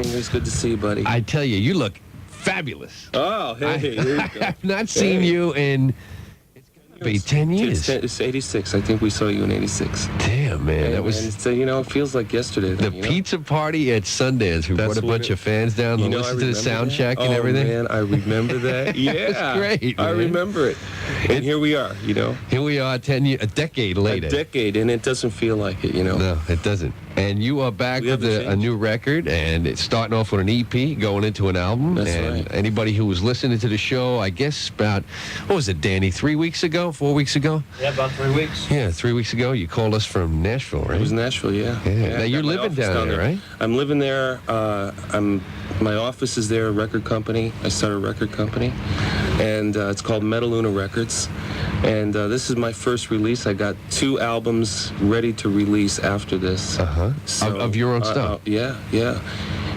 It's good to see you, buddy. I tell you, you look fabulous. Oh, hey. I've not seen you in, it's going to be 10 years. It's 86. I think we saw you in 86. Damn, man. That was... So, it feels like yesterday. The pizza party at Sundance. We brought a bunch of fans down to listen to the sound check and everything. Oh, man, I remember that. Yeah. It was great, man. I remember it. And here we are, Here we are 10 years, a decade later. A decade, and it doesn't feel like it, No, it doesn't. And you are back with a new record, and it's starting off with an EP, going into an album. That's and right. Anybody who was listening to the show, I guess about, what was it, Danny, 3 weeks ago, 4 weeks ago? Yeah, about 3 weeks. Yeah, 3 weeks ago, you called us from Nashville, right? It was Nashville, yeah. Now you're living down there, right? I'm living there. My office is there, a record company. I started a record company, and it's called Metaluna Records. And this is my first release. I got 2 albums ready to release after this. So, of your own stuff? Yeah.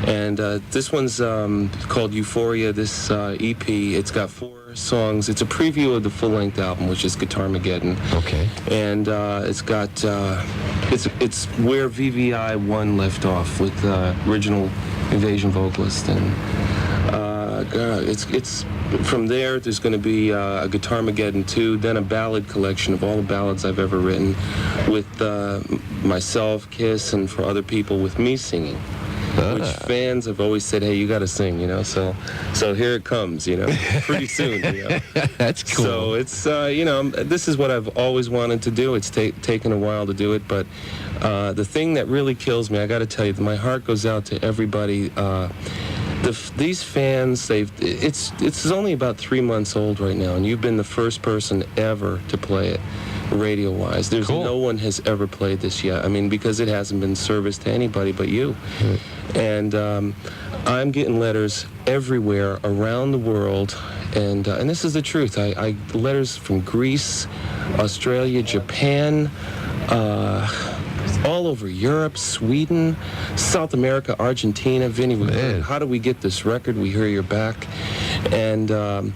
And this one's called Euphoria, this EP. It's got 4 songs. It's a preview of the full-length album, which is Guitarmageddon. Okay. And it's got, it's where VVI 1 left off with the original Invasion vocalist. And it's from there's going to be a Guitarmageddon 2, then a ballad collection of all the ballads I've ever written with myself, Kiss, and for other people with me singing. Which fans have always said, hey, you got to sing, So here it comes, pretty soon, That's cool. So it's, this is what I've always wanted to do. It's taken a while to do it, but the thing that really kills me, I got to tell you, my heart goes out to everybody. These fans, it's only about 3 months old right now, and you've been the first person ever to play it. Radio-wise, there's no one has ever played this yet. I mean, because it hasn't been serviced to anybody but you. And I'm getting letters everywhere around the world, and this is the truth. I letters from Greece, Australia, Japan, all over Europe, Sweden, South America, Argentina. Vinnie, how do we get this record? We hear you're back, and.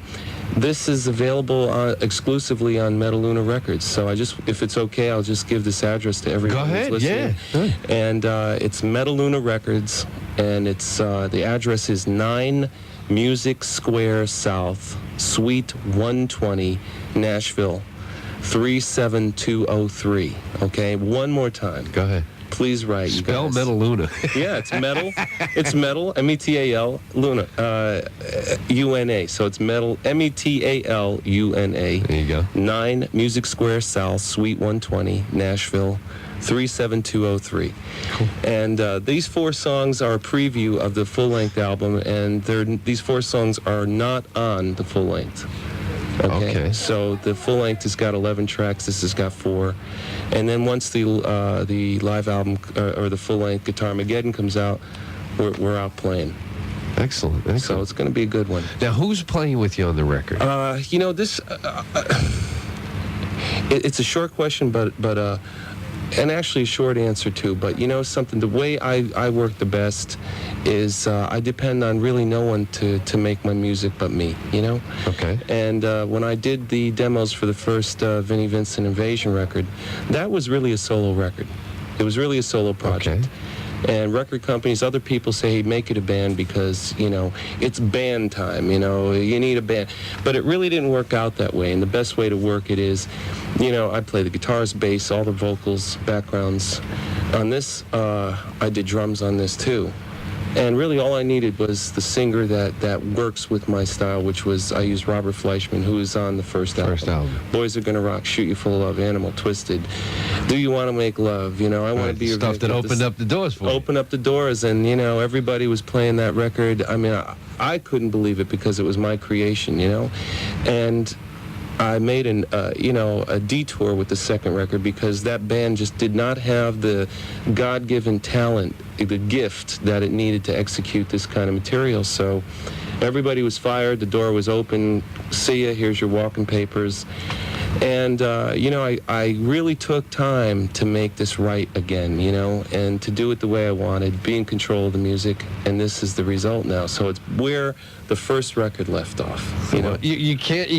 This is available exclusively on Metaluna Records. So if it's okay, I'll just give this address to everyone who's listening. Yeah. And it's Metaluna Records, and it's the address is 9 Music Square South, Suite 120, Nashville, 37203. Okay, one more time. Go ahead. Please write. Spell Metaluna. Yeah, it's metal. It's metal. METAL Luna. UNA. So it's metal. METALUNA. There you go. 9 Music Square South, Suite 120, Nashville, 37203. Cool. And these 4 songs are a preview of the full-length album, and these 4 songs are not on the full-length. Okay. So the full length has got 11 tracks. This has got 4, and then once the live album or the full length Guitarmageddon comes out, we're out playing. Excellent. So it's going to be a good one. Now, who's playing with you on the record? This it's a short question, but and actually a short answer too. But something, the way I work the best is I depend on really no one to make my music but me, Okay. And when I did the demos for the first Vinnie Vincent Invasion record, that was really a solo record. It was really a solo project. Okay. And record companies, other people say, hey, make it a band because, it's band time, you need a band. But it really didn't work out that way. And the best way to work it is, I play the guitars, bass, all the vocals, backgrounds. On this, I did drums on this too. And really all I needed was the singer that works with my style, which was, I used Robert Fleischman, who was on the first album. Boys Are Gonna Rock, Shoot You Full of Love, Animal, Twisted, Do You Want to Make Love, I Want to Be Your stuff that opened up the doors for you. Opened up the doors, and, everybody was playing that record. I mean, I couldn't believe it because it was my creation, And I made a detour with the second record because that band just did not have the God-given talent, the gift that it needed to execute this kind of material. So everybody was fired, the door was open, see ya, here's your walking papers. And, I really took time to make this right again, and to do it the way I wanted, be in control of the music, and this is the result now. So it's where the first record left off, Well, you can't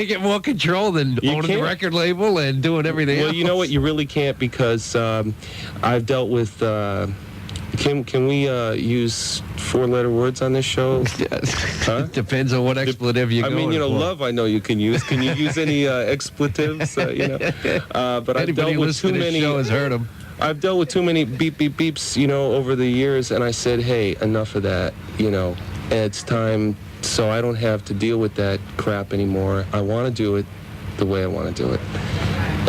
get more control than owning the record label and doing everything else. Well, you know what? You really can't because I've dealt with Can we use 4-letter words on this show? Huh? Depends on what expletive you go. I mean, you know, for. love I know you can use. Can you use any expletives? You know, but I've Anybody dealt with listening too to this many. show has heard them. I've dealt with too many beep beep beeps, you know, over the years, and I said, hey, enough of that. You know, it's time. So I don't have to deal with that crap anymore. I want to do it the way I want to do it.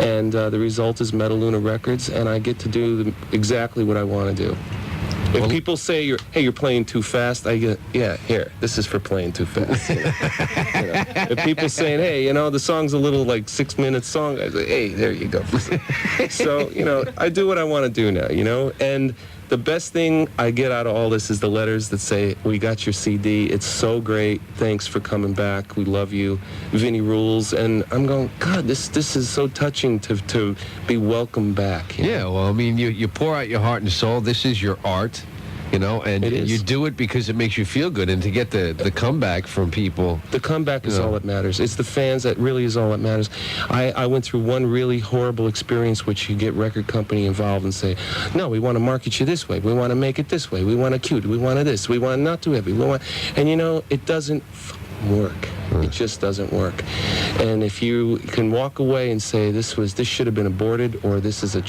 And the result is Metaluna Records, and I get to do exactly what I want to do. If people say you're playing too fast, I get, yeah, here, this is for playing too fast. You know? You know? If people saying, hey, you know, the song's a little like 6-minute song, I say, hey, there you go. So, you know, I do what I want to do now, you know, and the best thing I get out of all this is the letters that say, we got your CD. It's so great. Thanks for coming back. We love you. Vinnie rules. And I'm going, God, this is so touching to be welcomed back. Yeah, well, I mean, you pour out your heart and soul. This is your art, you know, and you do it because it makes you feel good. And to get the comeback from people. The comeback is all that matters. It's the fans that really is all that matters. I went through one really horrible experience, which you get record company involved and say, no, we want to market you this way. We want to make it this way. We want it cute. We want it this. We want it not too heavy. And, you know, it doesn't work. It just doesn't work. And if you can walk away and say this should have been aborted, or this is a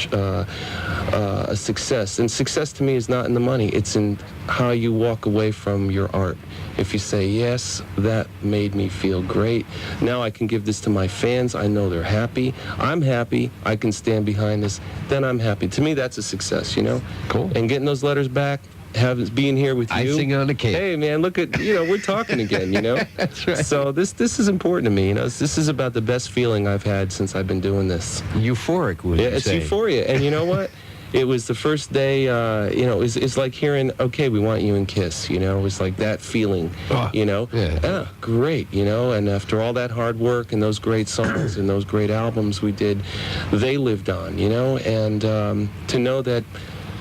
success. And success to me is not in the money. It's in how you walk away from your art. If you say, yes, that made me feel great. Now I can give this to my fans. I know they're happy. I'm happy. I can stand behind this. Then I'm happy. To me, that's a success, you know? Cool. And getting those letters back, being here with you. Icing on the cake. Hey, man, look at, you know, we're talking again, you know? That's right. So this is important to me, you know? This is about the best feeling I've had since I've been doing this. Euphoric, would you Yeah, it's say? Euphoria. And you know what? It was the first day, you know, it's like hearing, okay, we want you in Kiss, you know? It was like that feeling, you know? Yeah. Great, you know? And after all that hard work and those great songs and those great albums we did, they lived on, you know? And to know that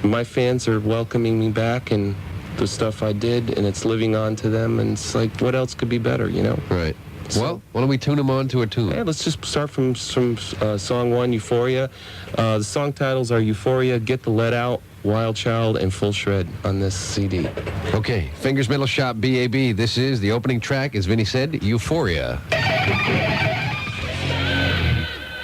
my fans are welcoming me back and the stuff I did, and it's living on to them, and it's like, what else could be better, you know? Right. So, well, why don't we tune them on to a tune? Yeah, let's just start from song 1, Euphoria. The song titles are Euphoria, Get the Let Out, Wild Child, and Full Shred on this CD. Okay, Fingers Metal Shop BAB. This is the opening track, as Vinnie said, Euphoria.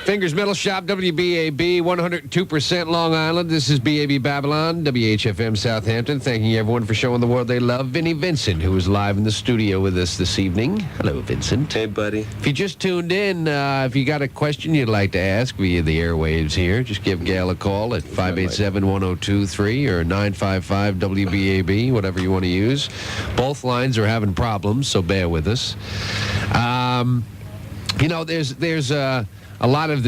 Fingers Metal Shop, WBAB, 102% Long Island. This is BAB Babylon, WHFM Southampton. Thanking everyone for showing the world they love. Vinnie Vincent, who is live in the studio with us this evening. Hello, Vincent. Hey, buddy. If you just tuned in, if you got a question you'd like to ask via the airwaves here, just give Gail a call at 587-1023 or 955-WBAB, whatever you want to use. Both lines are having problems, so bear with us. You know, there's a lot of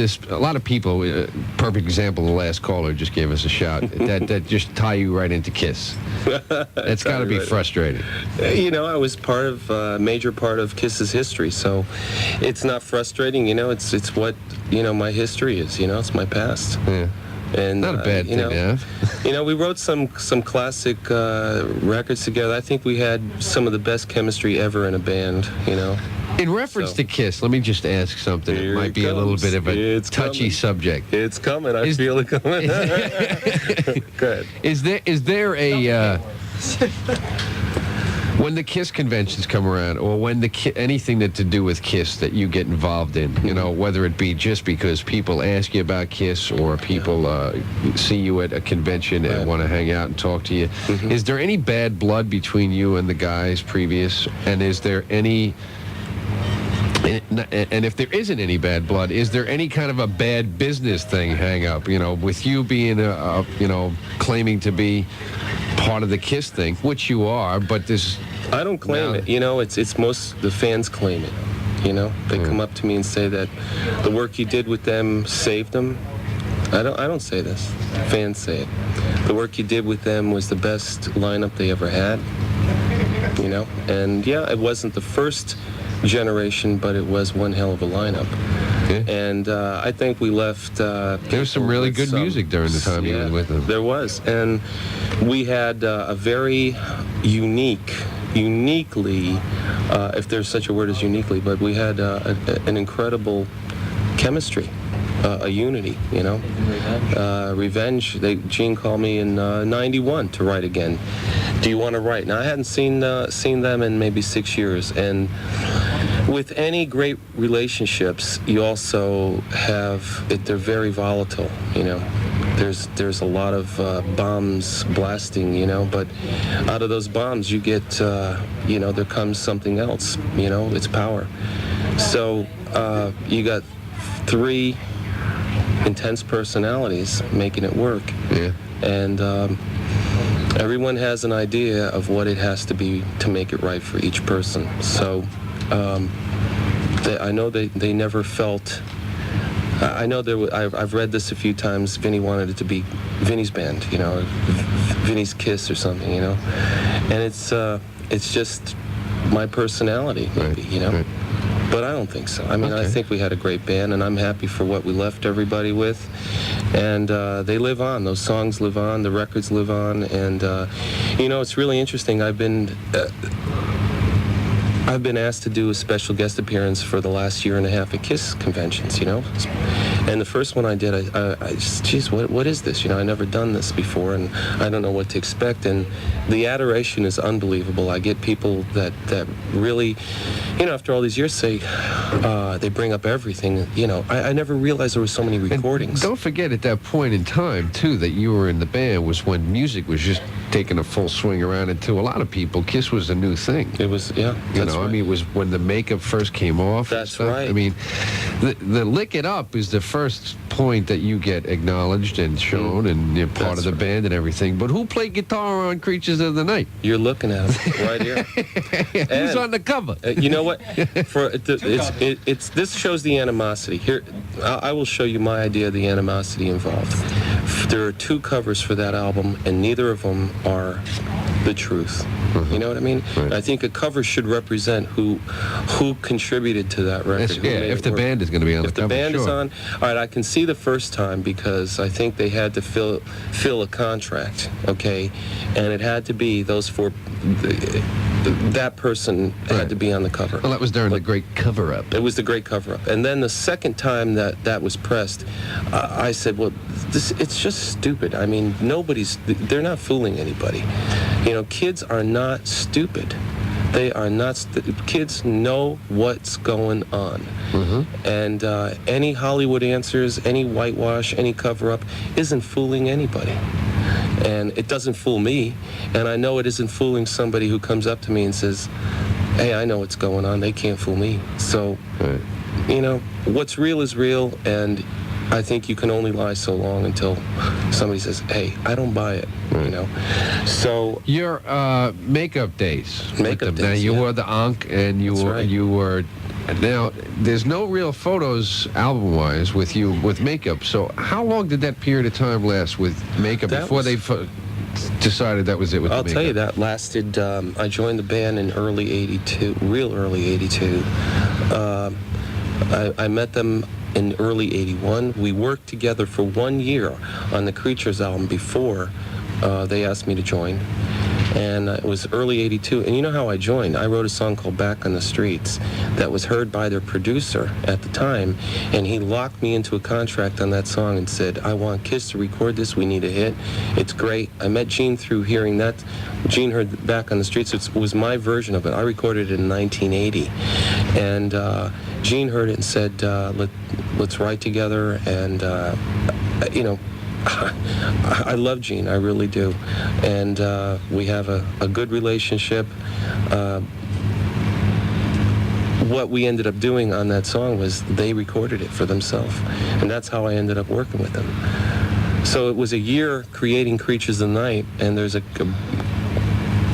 people, perfect example, the last caller just gave us a shout, that just tie you right into Kiss. It's got to be frustrating. You know, I was part of a major part of Kiss's history, so it's not frustrating, you know, it's what, you know, my history is, you know, it's my past. Yeah. And, not a bad thing to have. You know, we wrote some classic records together. I think we had some of the best chemistry ever in a band, you know. In reference to Kiss, let me just ask something. It might be a little bit of a touchy subject. It's coming. I feel it coming. Go ahead. Is there a when the Kiss conventions come around, or when anything that to do with Kiss that you get involved in, you know, whether it be just because people ask you about Kiss or people see you at a convention and want to hang out and talk to you, is there any bad blood between you and the guys previous? And is there any... And if there isn't any bad blood, is there any kind of a bad business thing hang up? You know, with you being, you know, claiming to be part of the Kiss thing, which you are, but this... I don't claim it. You know, it's most the fans claim it. You know, they come up to me and say that the work you did with them saved them. I don't say this. Fans say it. The work you did with them was the best lineup they ever had. You know, and yeah, it wasn't the first generation, but it was one hell of a lineup. And I think we left... there was some really good music during the time you were with them. There was. And we had a very uniquely, if there's such a word as uniquely, but we had an incredible chemistry. a unity, you know. Revenge. Gene called me in '91 to write again. Do you want to write? Now I hadn't seen them in maybe 6 years, and with any great relationships, you also have they're very volatile, you know. There's a lot of bombs blasting, you know, but out of those bombs you get, you know, there comes something else, you know, it's power. So you got 3 intense personalities making it work. Yeah. And everyone has an idea of what it has to be to make it right for each person. So I know they never felt. I know I've read this a few times. Vinnie wanted it to be Vinnie's band, you know, Vinnie's Kiss or something, you know. And it's just my personality, maybe, you know. Right. But I don't think so. I mean, I think we had a great band, and I'm happy for what we left everybody with. And they live on. Those songs live on. The records live on. And, you know, it's really interesting. I've been asked to do a special guest appearance for the last year and a half at KISS conventions, you know. And the first one I did, I just, geez, what is this? You know, I never done this before, and I don't know what to expect. And the adoration is unbelievable. I get people that really, you know, after all these years say, they bring up everything. You know, I never realized there were so many recordings. And don't forget, at that point in time, too, that you were in the band was when music was just taking a full swing around, and to a lot of people, KISS was a new thing. It was, yeah. You know, right. I mean, it was when the makeup first came off. That's right. I mean, the Lick It Up is the first point that you get acknowledged and shown, and you're part of the band and everything. But who played guitar on Creatures of the Night? You're looking at him right here. Who's on the cover? You know what? This shows the animosity. Here, I will show you my idea of the animosity involved. There are 2 covers for that album, and neither of them are the truth. You know what I mean? Right. I think a cover should represent who contributed to that record. If the band is going to be on the cover. If the band sure. is on, all right, I can see the first time because I think they had to fill a contract, okay? And it had to be those 4, that person had to be on the cover. Well, that was during the great cover-up. It was the great cover-up. And then the second time that was pressed, I said, well, it's just stupid. I mean, they're not fooling anybody. You know, kids are not stupid. They are not. Kids know what's going on. Mm-hmm. And any Hollywood answers, any whitewash, any cover-up isn't fooling anybody. And it doesn't fool me. And I know it isn't fooling somebody who comes up to me and says, hey, I know what's going on. They can't fool me. So, you know, what's real is real, and I think you can only lie so long until somebody says, hey, I don't buy it, you know. So your makeup days. Makeup days, now you yeah. were the Ankh, and you were now there's no real photos album-wise with you with makeup. So how long did that period of time last with makeup before they decided that was it with the makeup? I'll tell you, that lasted, I joined the band in early 82, real early 82. I met them in early 81. We worked together for 1 year on the Creatures album before they asked me to join. And it was early 82. And you know how I joined? I wrote a song called Back on the Streets that was heard by their producer at the time. And he locked me into a contract on that song and said, I want KISS to record this. We need a hit. It's great. I met Gene through hearing that. Gene heard Back on the Streets. It was my version of it. I recorded it in 1980. And Gene heard it and said, let's write together. And, you know, I love Gene, I really do, and we have a good relationship. What we ended up doing on that song was they recorded it for themselves, and that's how I ended up working with them. So it was a year creating Creatures of the Night, and there's a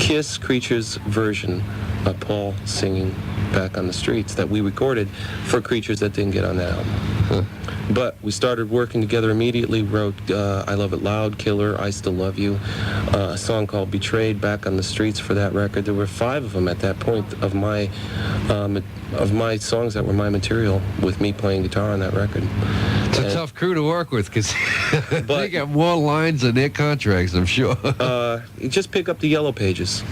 KISS Creatures version of Paul singing Back on the Streets that we recorded for Creatures that didn't get on that album. Huh. But we started working together immediately, wrote I Love It Loud, Killer, I Still Love You, a song called Betrayed, Back on the Streets for that record. There were 5 of them at that point of my songs that were my material with me playing guitar on that record. It's a tough crew to work with because they got more lines than their contracts, I'm sure. You just pick up the yellow pages.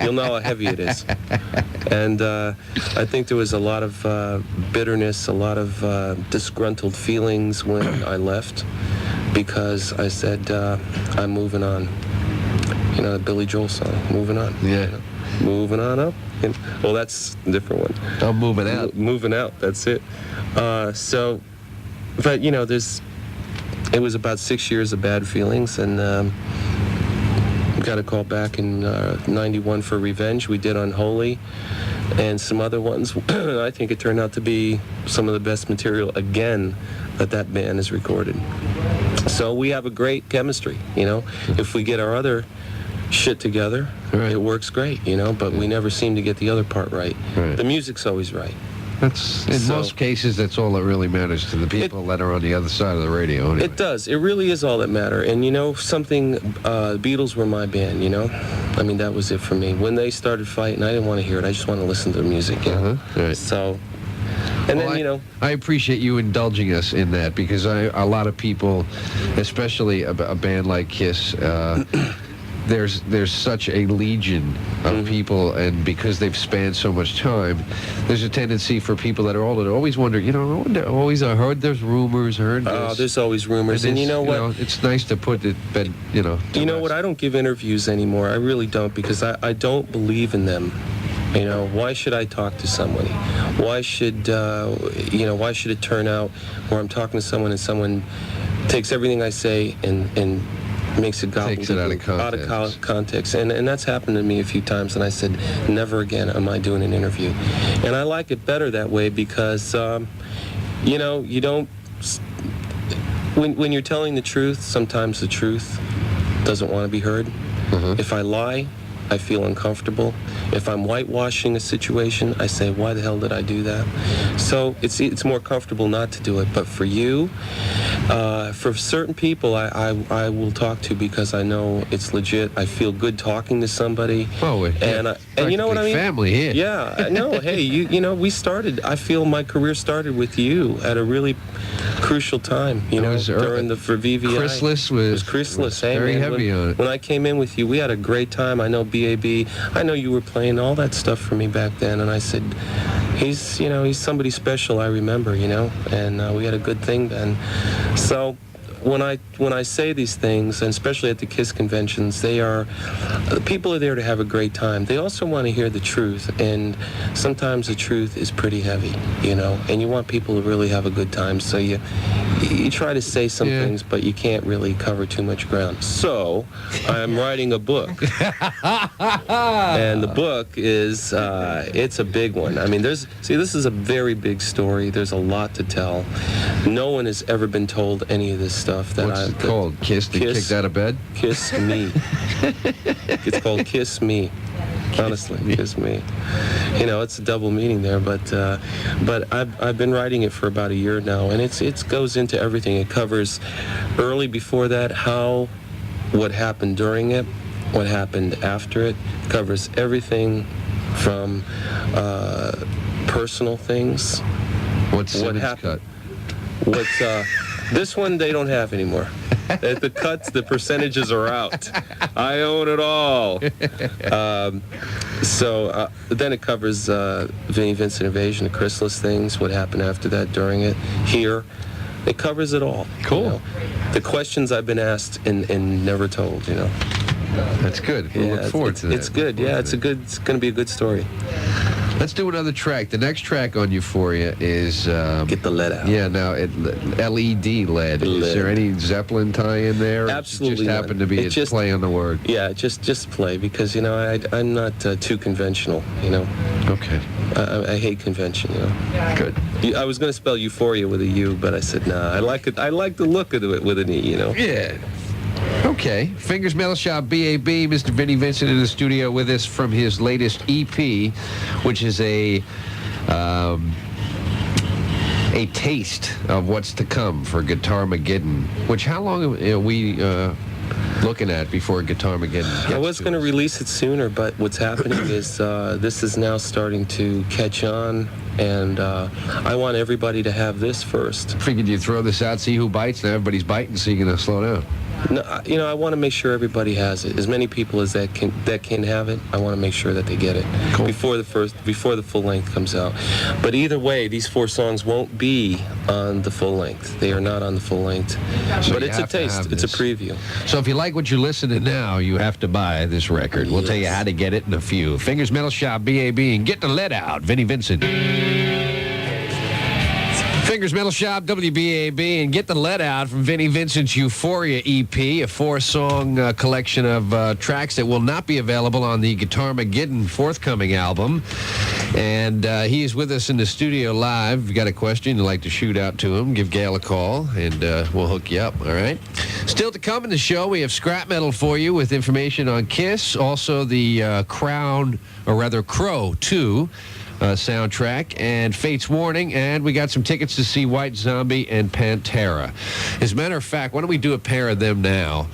You'll know how heavy it is. And I think there was a lot of bitterness, a lot of disgruntled feelings when I left, because I said, I'm moving on. You know, the Billy Joel song, moving on. Yeah. You know, moving on up. And, well, that's a different one. I'm moving out. Moving out, that's it. So, but, you know, it was about 6 years of bad feelings, and got a call back in 91 for Revenge. We did Unholy and some other ones. I think it turned out to be some of the best material, again, that band has recorded. So we have a great chemistry, you know. If we get our other shit together, right, it works great, you know, but we never seem to get the other part right. The music's always right. That's, in most cases, that's all that really matters to the people that are on the other side of the radio. Anyway. It does. It really is all that matter. And, you know, something, Beatles were my band, you know? I mean, that was it for me. When they started fighting, I didn't want to hear it. I just want to listen to the music, you know? Right. So, and then, you know... I appreciate you indulging us in that, because a lot of people, especially a band like Kiss, there's such a legion of people, and because they've spanned so much time, there's a tendency for people that are older to always wonder, you know, I heard there's rumors, heard this. Oh, there's always rumors, and you know what? It's nice to put it, you know. You know what? I don't give interviews anymore. I really don't, because I don't believe in them. You know, why should I talk to somebody? Why should, you know, why should it turn out where I'm talking to someone and someone takes everything I say and makes it takes it out of context. And that's happened to me a few times, and I said, never again am I doing an interview. And I like it better that way, because, you know, you don't... When you're telling the truth, sometimes the truth doesn't want to be heard. If I lie, I feel uncomfortable. If I'm whitewashing a situation, I say, why the hell did I do that? So it's more comfortable not to do it. But for you, for certain people, I will talk to, because I know it's legit. I feel good talking to somebody. Oh, and you know what I mean? Family here. Yeah, I know. Hey, you know, I feel my career started with you at a really crucial time, you know, during the for VVI. Chrysalis was Chrysalis. very heavy on it. When I came in with you, we had a great time. I know BAB. I know you were playing all that stuff for me back then, and I said, he's somebody special. I remember, you know, and we had a good thing then. So when I say these things, and especially at the KISS conventions, people are there to have a great time. They also want to hear the truth, and sometimes the truth is pretty heavy, you know, and you want people to really have a good time. So you try to say some things, but you can't really cover too much ground. So I'm writing a book, and the book is it's a big one. I mean, this is a very big story. There's a lot to tell. No one has ever been told any of this stuff. What's it called? Kiss? Kicked out of bed? Kiss Me. It's called Kiss Me. Honestly, Kiss Me. You know, it's a double meaning there, but I've been writing it for about a year now, and it goes into everything. It covers early before that, what happened during it, what happened after it. Covers everything from personal things. What happened? This one they don't have anymore. The cuts, the percentages are out. I own it all. So then it covers Vinnie Vincent Invasion, the Chrysalis things, what happened after that, during it, here. It covers it all. Cool. You know? The questions I've been asked and never told, you know. That's good. We'll look forward to that. It's good. Yeah, it's going to be a good story. Let's do another track. The next track on Euphoria is... Get the lead out. Yeah, now, LED LED. Is there any Zeppelin tie-in there? Absolutely It just happened to be a play on the word. Yeah, just play, because, you know, I'm not too conventional, you know. Okay. I hate convention, you know. Good. I was going to spell Euphoria with a U, but I said, nah, I like it. I like the look of it with an E, you know. Yeah. Okay. Fingers METALSHOP BAB, Mr. Vinnie Vincent in the studio with us from his latest EP, which is a taste of what's to come for Guitarmageddon. Which, how long are we looking at before Guitarmageddon gets I was going to release it sooner, but what's happening is this is now starting to catch on, and I want everybody to have this first. Figured you'd throw this out, see who bites. Now everybody's biting, so you're going to slow down. No, I want to make sure everybody has it. As many people as that can have it, I want to make sure that they get it before the full length comes out. But either way, these 4 songs won't be on the full length. They are not on the full length. So but it's a taste. It's a preview. So if you like what you're listening to now, you have to buy this record. We'll tell you how to get it in a few. Fingers Metal Shop, BAB, and Get the Lead Out. Vinnie Vincent. Fingers Metal Shop, WBAB, and Get the Lead Out from Vinnie Vincent's Euphoria EP, a 4-song collection of tracks that will not be available on the Guitarmageddon forthcoming album. And he is with us in the studio live. If you've got a question you'd like to shoot out to him, give Gail a call, and we'll hook you up, all right? Still to come in the show, we have scrap metal for you with information on Kiss, also the Crow 2. Soundtrack and Fate's Warning, and we got some tickets to see White Zombie and Pantera. As a matter of fact, why don't we do a pair of them now?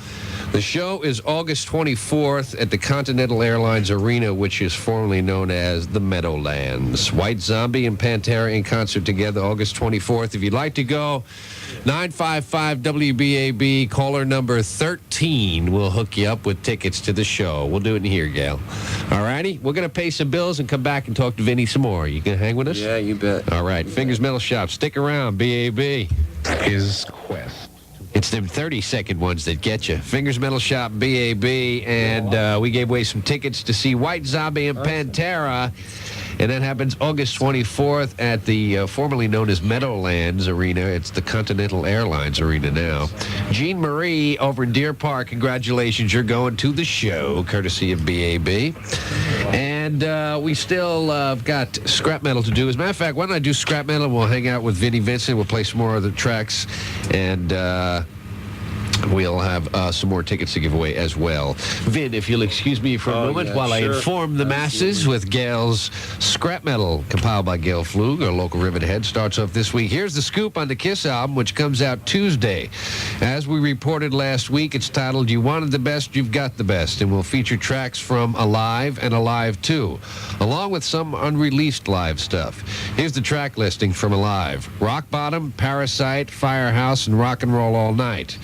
The show is August 24th at the Continental Airlines Arena, which is formerly known as the Meadowlands. White Zombie and Pantera in concert together August 24th. If you'd like to go, 955-WBAB, caller number 13 will hook you up with tickets to the show. We'll do it in here, Gail. All righty? We're going to pay some bills and come back and talk to Vinny some more. You going to hang with us? Yeah, you bet. All right. Fingers Metal Shop. Stick around, BAB. His quest. It's them 30-second ones that get you. Fingers Metal Shop, BAB, and we gave away some tickets to see White Zombie and Pantera. And that happens August 24th at the formerly known as Meadowlands Arena. It's the Continental Airlines Arena now. Jean Marie over in Deer Park, congratulations. You're going to the show, courtesy of BAB. And we still got scrap metal to do. As a matter of fact, why don't I do scrap metal? We'll hang out with Vinnie Vincent. We'll play some more of the tracks. And we'll have some more tickets to give away as well. Vin, if you'll excuse me for a moment while I inform the masses with Gail's Scrap Metal, compiled by Gail Flug, our local Rivethead, starts off this week. Here's the scoop on the Kiss album, which comes out Tuesday. As we reported last week, it's titled You Wanted the Best, You've Got the Best, and will feature tracks from Alive and Alive 2, along with some unreleased live stuff. Here's the track listing from Alive: Rock Bottom, Parasite, Firehouse, and Rock and Roll All Night.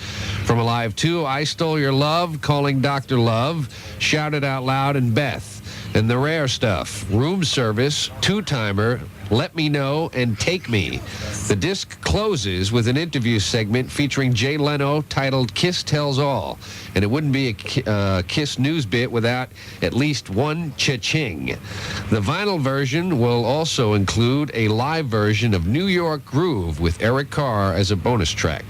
From Alive 2, I Stole Your Love, Calling Dr. Love, Shout It Out Loud, and Beth. And the rare stuff: Room Service, Two-Timer, Let Me Know, and Take Me. The disc closes with an interview segment featuring Jay Leno titled Kiss Tells All. And it wouldn't be a Kiss news bit without at least one cha-ching. The vinyl version will also include a live version of New York Groove with Eric Carr as a bonus track.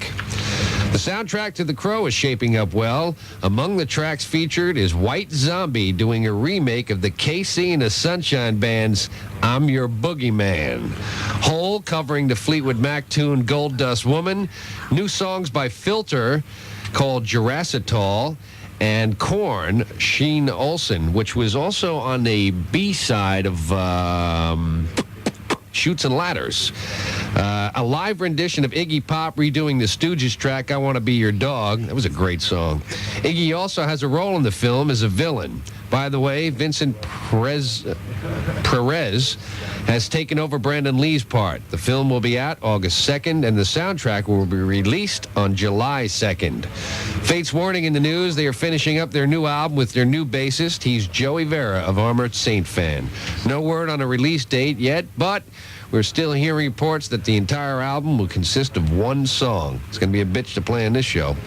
The soundtrack to The Crow is shaping up well. Among the tracks featured is White Zombie doing a remake of the KC and the Sunshine Band's I'm Your Boogeyman. Hole covering the Fleetwood Mac tune Gold Dust Woman. New songs by Filter called Jurassitol. And Korn, Sheen Olsen, which was also on the B-side of Chutes and Ladders. A live rendition of Iggy Pop redoing the Stooges track, I Want to Be Your Dog. That was a great song. Iggy also has a role in the film as a villain. By the way, Vincent Perez has taken over Brandon Lee's part. The film will be out August 2nd, and the soundtrack will be released on July 2nd. Fate's Warning in the news: they are finishing up their new album with their new bassist. He's Joey Vera of Armored Saint Fan. No word on a release date yet, but we're still hearing reports that the entire album will consist of one song. It's going to be a bitch to play on this show.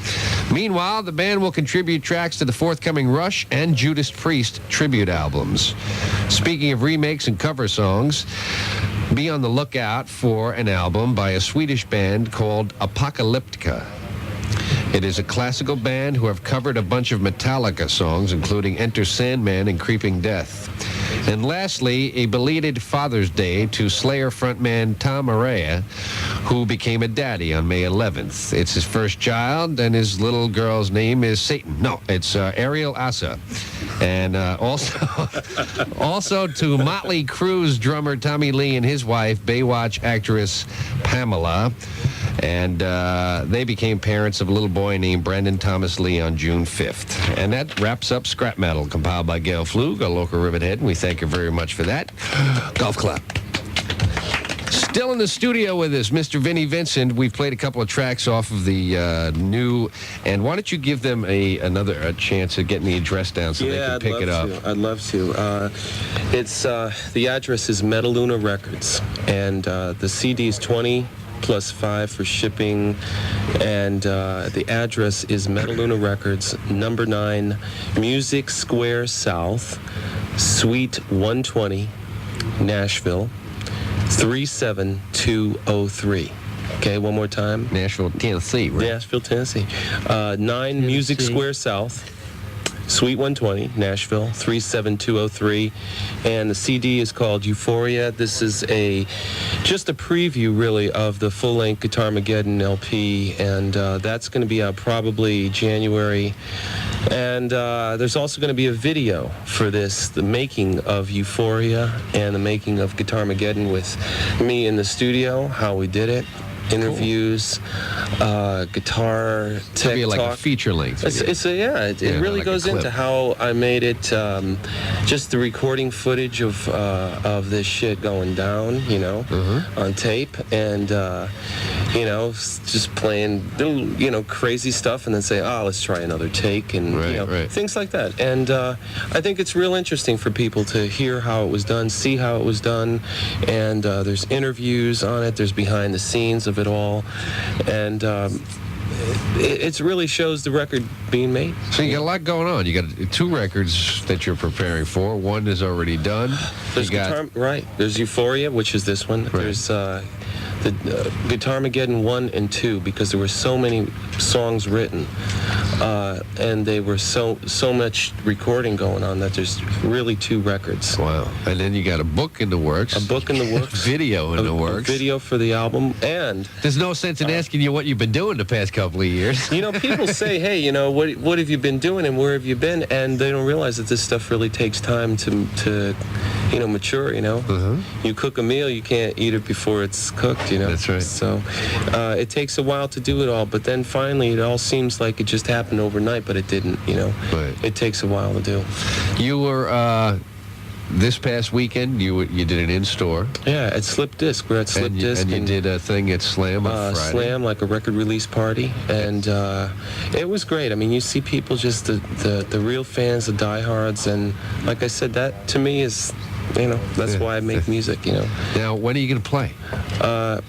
Meanwhile, the band will contribute tracks to the forthcoming Rush and Judas Priest tribute albums. Speaking of remakes and cover songs, be on the lookout for an album by a Swedish band called Apocalyptica. It is a classical band who have covered a bunch of Metallica songs, including Enter Sandman and Creeping Death. And lastly, a belated Father's Day to Slayer frontman Tom Araya, who became a daddy on May 11th. It's his first child, and his little girl's name is Satan. No, it's Ariel Asa. And also to Motley Crue's drummer Tommy Lee and his wife, Baywatch actress Pamela. And they became parents of a little boy named Brandon Thomas Lee on June 5th. And that wraps up Scrap Metal, compiled by Gail Flug, a local Rivethead, and we thank her very much for that. Golf clap. Still in the studio with us, Mr. Vinnie Vincent. We've played a couple of tracks off of the new, and why don't you give them another chance of getting the address down so they can pick it up? I'd love to. It's the address is Metaluna Records, and the CD is 20 plus 5 for shipping, and the address is Metaluna Records, number 9, Music Square South, Suite 120, Nashville, 37203. Okay, one more time. Nashville, Tennessee, right? Nashville, Tennessee. 9 Music Square South, Suite 120, Nashville, 37203. And the CD is called Euphoria. This is just a preview, really, of the full-length Guitarmageddon LP, and that's going to be out probably January. And there's also going to be a video for this, the making of Euphoria and the making of Guitarmageddon with me in the studio, how we did it. Interviews, guitar tech be like talk. a feature length. It really like goes into how I made it. Just the recording footage of this shit going down, on tape, and just playing little, crazy stuff, and then say, let's try another take, and things like that. And I think it's real interesting for people to hear how it was done, see how it was done, and there's interviews on it. There's behind the scenes of it all, and it really shows the record being made. So you got a lot going on. You got 2 records that you're preparing for. One is already done. There's There's Euphoria, which is this one. Right. There's the Guitarmageddon 1 and 2, because there were so many songs written, and they were so much recording going on that there's really 2 records. Wow. And then you got a book in the works. A book in the works. Video in the works. A video for the album. And there's no sense in asking you what you've been doing the past couple of years. People say, hey, what have you been doing and where have you been? And they don't realize that this stuff really takes time to mature, You cook a meal, you can't eat it before it's cooked, That's right. So it takes a while to do it all, but then finally it all seems like it just happened overnight, but it didn't, Right. It takes a while to do. You were, this past weekend, you did an in-store. Yeah, at Slip Disc. We're at Slip Disc. And you did a thing at Slam on Friday. Slam, like a record release party. And it was great. I mean, you see people, just the real fans, the diehards, and like I said, that to me is... that's why I make music, Now, when are you going to play?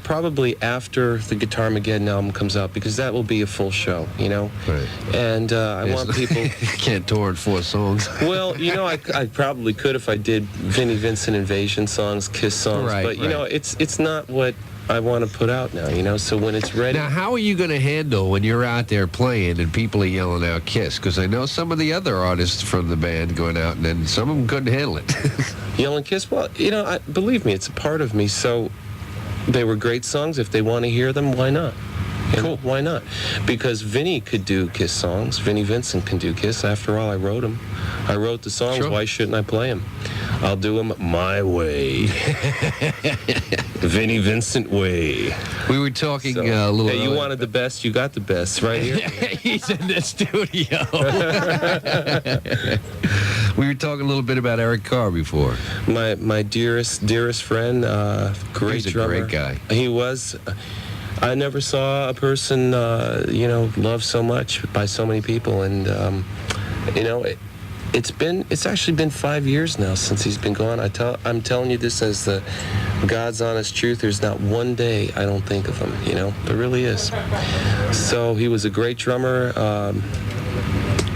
Probably after the Guitarmageddon album comes out, because that will be a full show, Right. And I want people... You can't tour in 4 songs. Well, I probably could if I did Vinnie Vincent Invasion songs, Kiss songs, right, but, it's not what I want to put out now, so when it's ready... Now, how are you going to handle when you're out there playing and people are yelling out Kiss? Because I know some of the other artists from the band going out, and then some of them couldn't handle it. Yelling Kiss? Well, believe me, it's a part of me, so they were great songs. If they want to hear them, why not? Cool. Why not? Because Vinnie could do Kiss songs. Vinnie Vincent can do Kiss. After all, I wrote them. I wrote the songs. Sure. Why shouldn't I play them? I'll do them my way. Vinnie Vincent way. We were talking a little... Hey, you wanted the best, you got the best, right here. He's in the studio. We were talking a little bit about Eric Carr before. My dearest friend, great drummer. He's a great guy. He was... I never saw a person, loved so much by so many people, and it's actually been 5 years now since he's been gone. I'm telling you this as the God's honest truth. There's not one day I don't think of him. There really is. So he was a great drummer,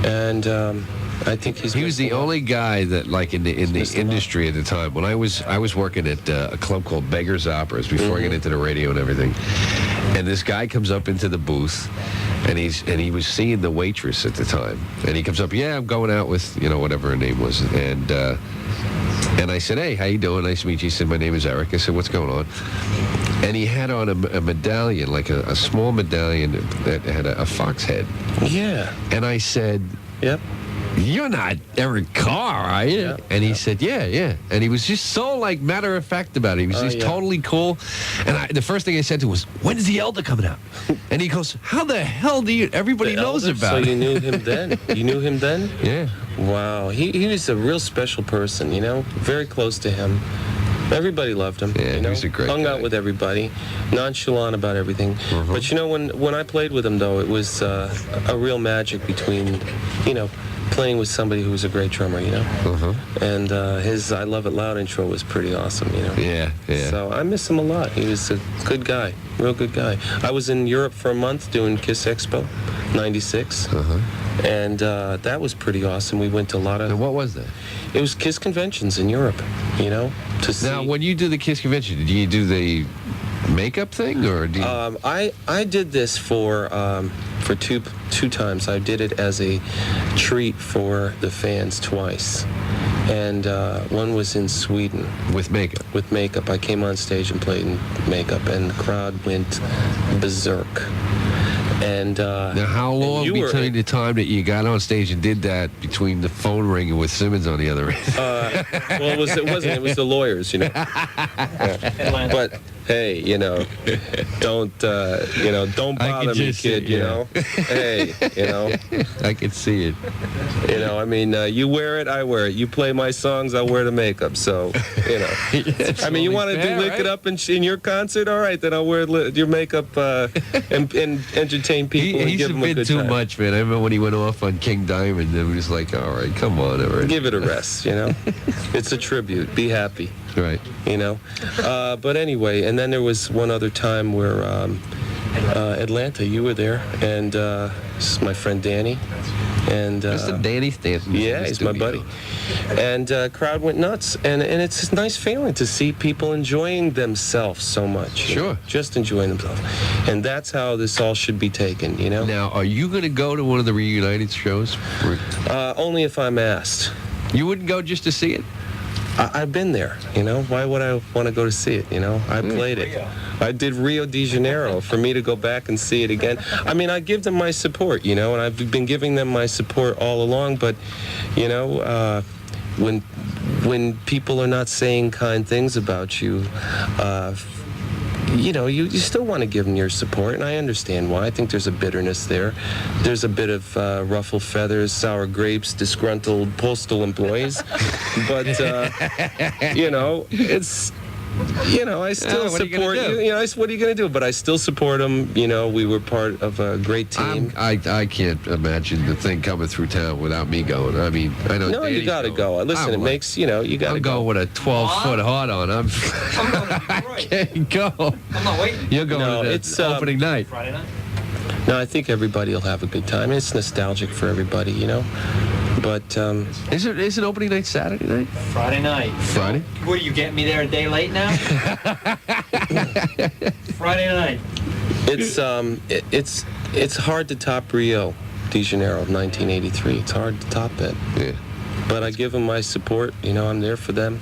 and I think he was the only guy that, like, in the industry at the time. When I was working at a club called Beggar's Operas before I got into the radio and everything, and this guy comes up into the booth, and he was seeing the waitress at the time, and he comes up, I'm going out with whatever her name was, and I said, hey, how you doing? Nice to meet you. He said, my name is Eric. I said, what's going on? And he had on a medallion, like a small medallion that had a fox head. Yeah. And I said, yep. You're not Eric Carr, are you? Yeah. And he said, yeah. And he was just so, like, matter-of-fact about it. He was just totally cool. And the first thing I said to him was, when is the Elder coming out? And he goes, how the hell do you... Everybody knows about it. So you knew him then? You knew him then? Yeah. Wow. He was a real special person, Very close to him. Everybody loved him. Yeah, you know? he's a great Hung guy. out with everybody, nonchalant about everything. But you know, when I played with him, though, it was a real magic between, you know, playing with somebody who was a great drummer, you know. And his "I Love It Loud" intro was pretty awesome, you know. Yeah, yeah. So I miss him a lot. He was a good guy, real good guy. I was in Europe for a month doing Kiss Expo, '96. And that was pretty awesome. We went to a lot of... And what was that? It was Kiss conventions in Europe, you know, to see... Now, when you do the Kiss convention, did you do the makeup thing, or do you... I did this for two times. I did it as a treat for the fans twice. And one was in Sweden. with makeup? With makeup. I came on stage and played in makeup, and the crowd went berserk. And Now, how long between the time that you got on stage and did that between the phone ringing with Simmons on the other end? Well, it wasn't. It was the lawyers, you know. Yeah. But hey, you know, don't bother me, kid. You know, hey, you know. I can see it. You know, I mean, you wear it, I wear it. You play my songs, I'll wear the makeup. So, you know. I mean, you want to fair, lick right? it up in your concert? All right, then I'll wear your makeup and entertain people and He's give a them a bit good too time. much, man. I remember when he went off on King Diamond, and we was like, all right, come on, all right. Give it a rest, you know. It's a tribute. Be happy. Right. You know. But anyway, and then there was one other time where Atlanta, you were there, and this is my friend Danny. And Mr. Danny Stanton. yeah, he's my buddy. And crowd went nuts, and it's a nice feeling to see people enjoying themselves so much. you know, Sure. just enjoying themselves, and that's how this all should be taken. You know. Now, are you going to go to one of the reunited shows? Only if I'm asked. You wouldn't go just to see it? I've been there, you know. Why would I want to go to see it, you know? I played it. I did Rio de Janeiro. For me to go back and see it again, I mean, I give them my support, you know, and I've been giving them my support all along, but, you know, when people are not saying kind things about you, you know, you still want to give them your support, and I understand why. I think there's a bitterness there. There's a bit of ruffled feathers, sour grapes, disgruntled postal employees. But, you know, it's... You know, I still what are you gonna support do? you. You know, what are you going to do? But I still support them. You know, we were part of a great team. I can't imagine the thing coming through town without me going. I mean, I know. No, Danny's you got to going. go. Listen, it makes, you know, you got to I'm go. going with a 12-foot heart on. I'm going to I Detroit. can't go. I'm not waiting. You're going No, to the it's, opening night. Friday night? No, I think everybody will have a good time. It's nostalgic for everybody, you know. But Is it opening night Saturday night? Friday night. Friday? What, are you getting me there a day late now? Friday night. it's hard to top Rio de Janeiro of 1983. It's hard to top it. Yeah. But I give them my support. You know, I'm there for them,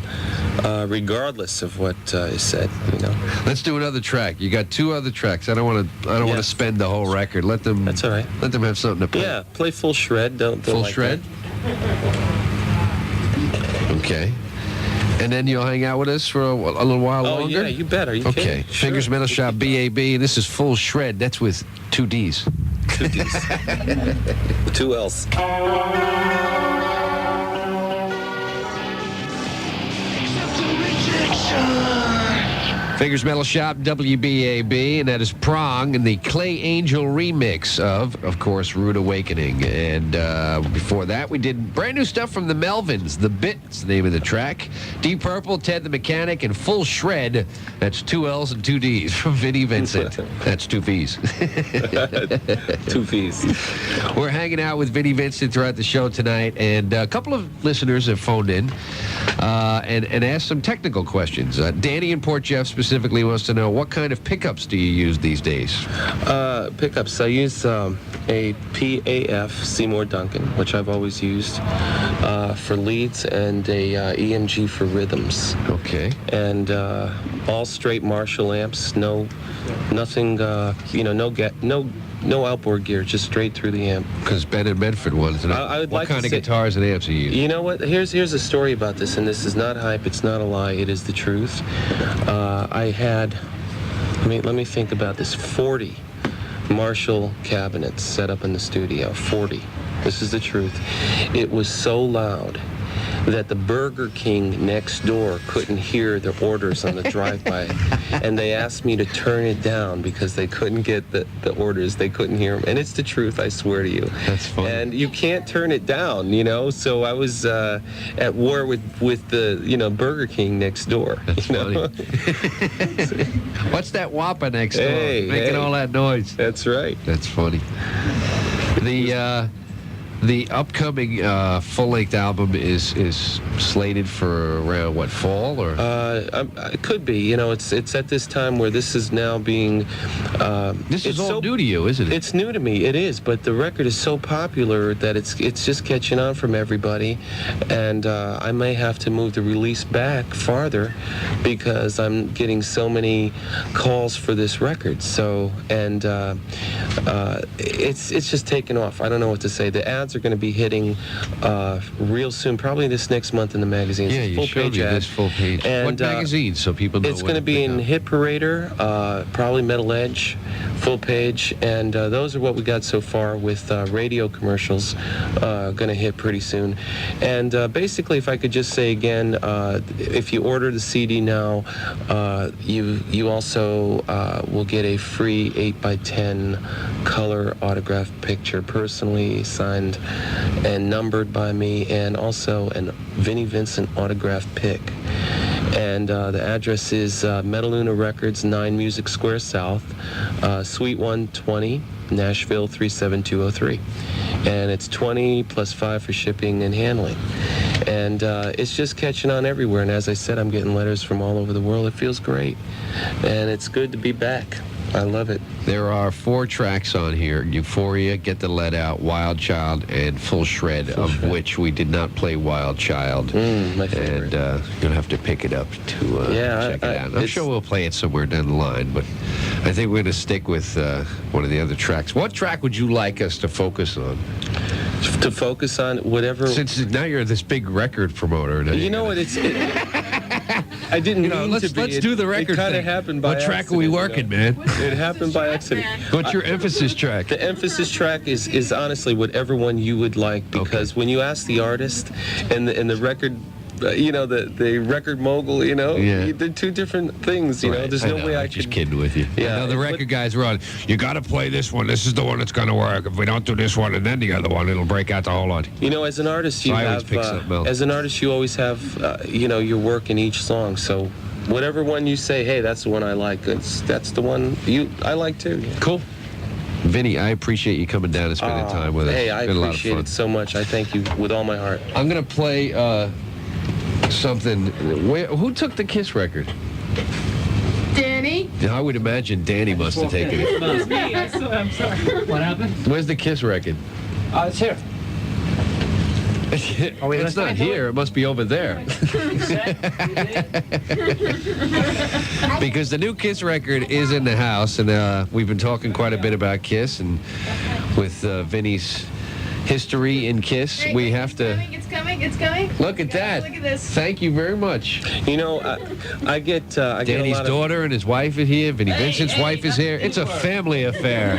regardless of what is said. You know. Let's do another track. You got two other tracks. I don't want to Yeah. spend the whole record. Let them. That's all right. Let them have something to play. Yeah, play full shred. Don't Full like shred. Okay. And then you'll hang out with us for a little while Oh longer. yeah, you bet. Are you Okay. kidding? Sure. Fingers Metal Shop BAB. This is Full Shred. That's with 2 D's. 2 D's. 2 L's. Fingers Metal Shop, WBAB, and that is Prong and the Clay Angel remix of course, Rude Awakening. And before that, we did brand new stuff from the Melvins. The Bit's the name of the track. Deep Purple, Ted the Mechanic, and Full Shred. That's 2 L's and 2 D's from Vinnie Vincent. That's 2 V's. 2 V's. We're hanging out with Vinnie Vincent throughout the show tonight, and a couple of listeners have phoned in and asked some technical questions. Danny in Port Jeff specifically wants to know, what kind of pickups do you use these days? Pickups. I use a PAF Seymour Duncan, which I've always used for leads, and a EMG for rhythms. Okay. And all straight Marshall amps. Nothing. You know, no outboard gear, just straight through the amp. Because Ben and Medford wanted to know I would what like to kind of say- guitars and amps you use. You know what? Here's a story about this, and this is not hype. It's not a lie. It is the truth. I had. Let me think about this. 40 Marshall cabinets set up in the studio. 40. This is the truth. It was so loud that the Burger King next door couldn't hear the orders on the drive-by, and they asked me to turn it down because they couldn't get the orders. They couldn't hear them, and it's the truth, I swear to you. That's funny. And you can't turn it down, you know. So I was at war with the Burger King next door. That's you know? funny. What's that whopper next door Hey, making hey. all that noise? That's right. That's funny. The upcoming full-length album is slated for around what, fall or? It could be. You know, it's at this time where this is now being. This is it's all so, new to you, isn't it? It's new to me. It is, but the record is so popular that it's just catching on from everybody, and I may have to move the release back farther because I'm getting so many calls for this record. So and it's just taken off. I don't know what to say. The ads are going to be hitting real soon, probably this next month in the magazines. Yeah, you full showed page me ad. this full page. And, what magazine, so people know? It's going to be in Hit Parader, probably Metal Edge, full page, and those are what we got so far with radio commercials going to hit pretty soon. And basically, if I could just say again, if you order the CD now, you also will get a free 8x10 color autographed picture, personally signed and numbered by me, and also a Vinnie Vincent autographed pic. And the address is Metaluna Records, 9 Music Square South, Suite 120, Nashville 37203. And it's 20 plus 5 for shipping and handling. And it's just catching on everywhere. And as I said, I'm getting letters from all over the world. It feels great. And it's good to be back. I love it. There are 4 tracks on here: Euphoria, Get the Lead Out, Wild Child, and Full Shred, which we did not play Wild Child. My favorite. And you'll have to pick it up to check it out. I'm sure we'll play it somewhere down the line, but I think we're going to stick with one of the other tracks. What track would you like us to focus on? To focus on whatever. Since now you're this big record promoter. You know what? I didn't mean to be. Let's do the record It kind thing. of happened by What track are we working, man? It happened by accident. What's your emphasis track? The emphasis track is honestly whatever one you would like, because when you ask the artist and the record, the record mogul, they're two different things. Right. There's no way I I'm just could. kidding with you. Yeah, the record guys are on. You got to play this one. This is the one that's going to work. If we don't do this one and then the other one, it'll break out the whole lot. As an artist, you I always have. pick something else. As an artist, you always have, your work in each song. So, whatever one you say, hey, that's the one I like. That's the one I like too. Yeah. Cool. Vinny, I appreciate you coming down and spending time with us. Hey, I It's been a lot of appreciate fun. it so much. I thank you with all my heart. I'm going to play something. Who took the Kiss record? Danny? I would imagine Danny must have taken it. It's me. I'm sorry. What happened? Where's the Kiss record? It's here. It's not here. It must be over there. Because the new Kiss record is in the house, and we've been talking quite a bit about Kiss, and with Vinny's history in Kiss, we have to... It's coming. Look at that. Look at this. Thank you very much. I get Danny's a lot daughter and his wife is here. Vinnie Vincent's wife is here. It's a family affair.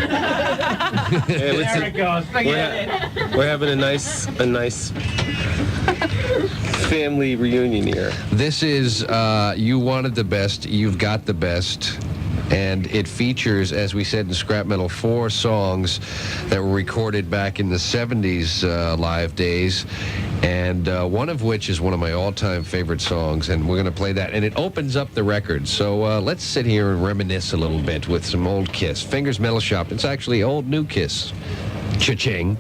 There it goes. Forget it. We're having a nice family reunion here. This is You Wanted the Best, You've Got the Best. And it features, as we said in Scrap Metal, 4 songs that were recorded back in the 70s live days, and one of which is one of my all-time favorite songs, and we're going to play that. And it opens up the record. So let's sit here and reminisce a little bit with some old Kiss. Fingers Metal Shop. It's actually old new Kiss. Cha-ching.